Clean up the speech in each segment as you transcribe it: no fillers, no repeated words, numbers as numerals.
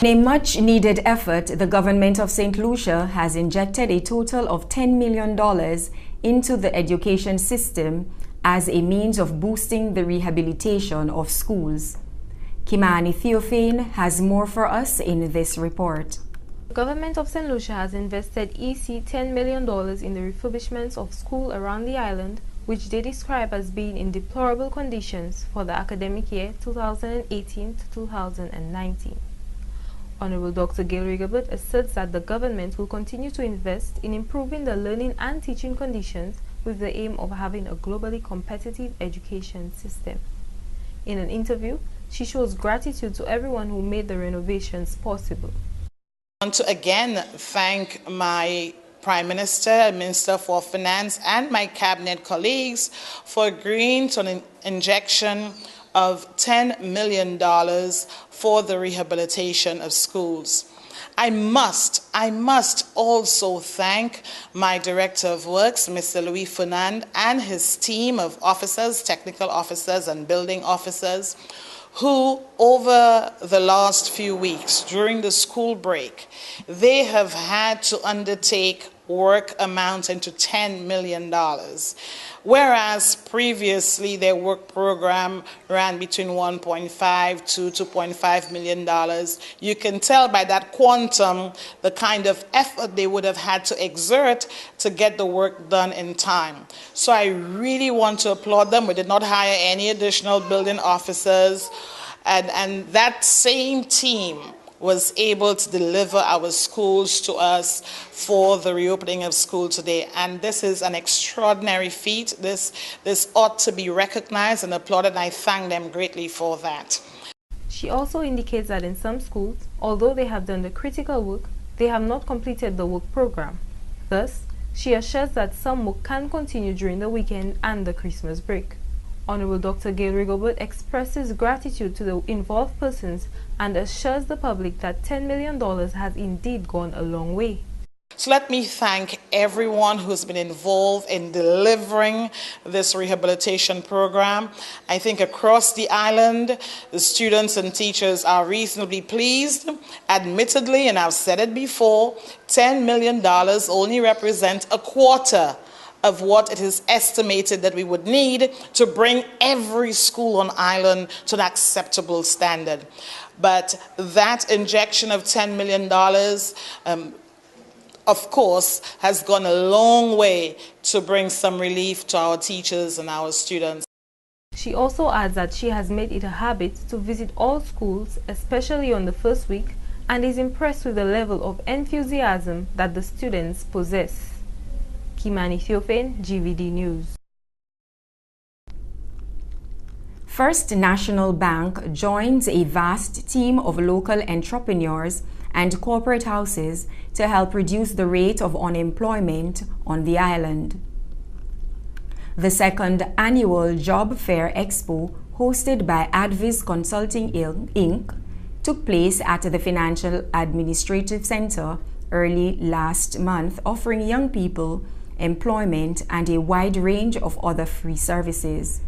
In a much-needed effort, the government of St. Lucia has injected a total of $10 million into the education system as a means of boosting the rehabilitation of schools. Kimani Theophane has more for us in this report. The government of St. Lucia has invested $10 million in the refurbishments of schools around the island, which they describe as being in deplorable conditions for the academic year 2018 to 2019. Honorable Dr. Gail Rigobert asserts that the government will continue to invest in improving the learning and teaching conditions with the aim of having a globally competitive education system. In an interview, she shows gratitude to everyone who made the renovations possible. I want to again thank my Prime Minister, Minister for Finance, and my cabinet colleagues for agreeing to an injection of $10 million for the rehabilitation of schools. I must also thank my Director of Works, Mr. Louis Fernand, and his team of officers, technical officers and building officers, who over the last few weeks during the school break, they have had to undertake work amounting to $10 million, whereas previously their work program ran between $1.5 to $2.5 million. You can tell by that quantum the kind of effort they would have had to exert to get the work done in time. So I really want to applaud them. We did not hire any additional building officers, and that same team was able to deliver our schools to us for the reopening of school today. And this is an extraordinary feat. This ought to be recognized and applauded, and I thank them greatly for that. She also indicates that in some schools, although they have done the critical work, they have not completed the work program. Thus, she assures that some work can continue during the weekend and the Christmas break. Honorable Dr. Gail Rigobert expresses gratitude to the involved persons and assures the public that $10 million has indeed gone a long way. So let me thank everyone who's been involved in delivering this rehabilitation program. I think across the island, the students and teachers are reasonably pleased. Admittedly, and I've said it before, $10 million only represents a quarter of what it is estimated that we would need to bring every school on island to an acceptable standard. But that injection of $10 million, of course, has gone a long way to bring some relief to our teachers and our students. She also adds that she has made it a habit to visit all schools, especially on the first week, and is impressed with the level of enthusiasm that the students possess. Kimani Theophane, GVD News. First National Bank joins a vast team of local entrepreneurs and corporate houses to help reduce the rate of unemployment on the island. The second annual Job Fair Expo, hosted by Adviz Consulting Inc., took place at the Financial Administrative Center early last month, offering young people employment and a wide range of other free services.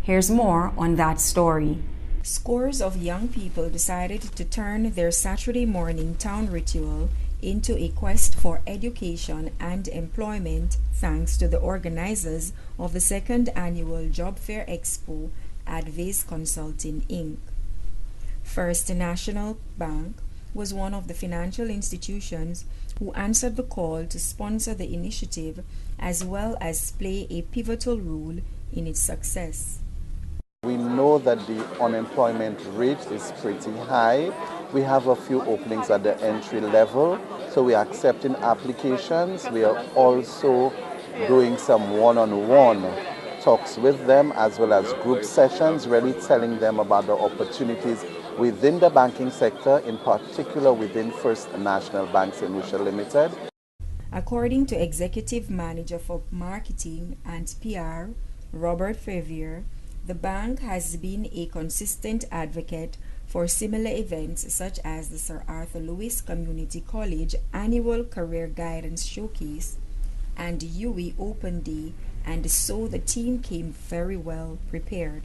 Here's more on that story. Scores of young people decided to turn their Saturday morning town ritual into a quest for education and employment thanks to the organizers of the second annual Job Fair Expo, Adviz Consulting Inc. First National Bank was one of the financial institutions who answered the call to sponsor the initiative as well as play a pivotal role in its success. We know that the unemployment rate is pretty high. We have a few openings at the entry level, so we are accepting applications. We are also doing some one-on-one talks with them as well as group sessions, really telling them about the opportunities within the banking sector, in particular within First National Bank St. Lucia Limited. According to Executive Manager for Marketing and PR, Robert Favier, the bank has been a consistent advocate for similar events such as the Sir Arthur Lewis Community College Annual Career Guidance Showcase and UWI Open Day, and so the team came very well prepared.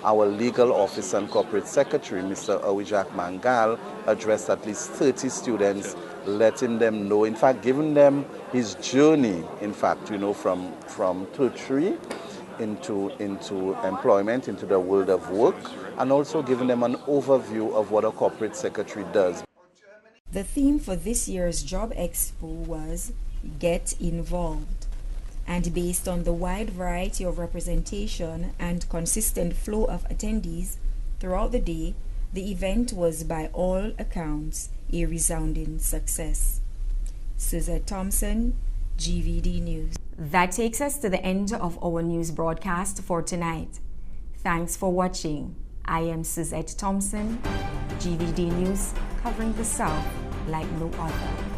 Our legal officer and corporate secretary, Mr. Awijak Mangal, addressed at least 30 students, letting them know, in fact, giving them his journey, in fact, from tertiary into employment, into the world of work, and also giving them an overview of what a corporate secretary does. The theme for this year's Job Expo was Get Involved. And based on the wide variety of representation and consistent flow of attendees throughout the day, the event was by all accounts a resounding success. Suzette Thompson, GVD News. That takes us to the end of our news broadcast for tonight. Thanks for watching. I am Suzette Thompson, GVD News, covering the South like no other.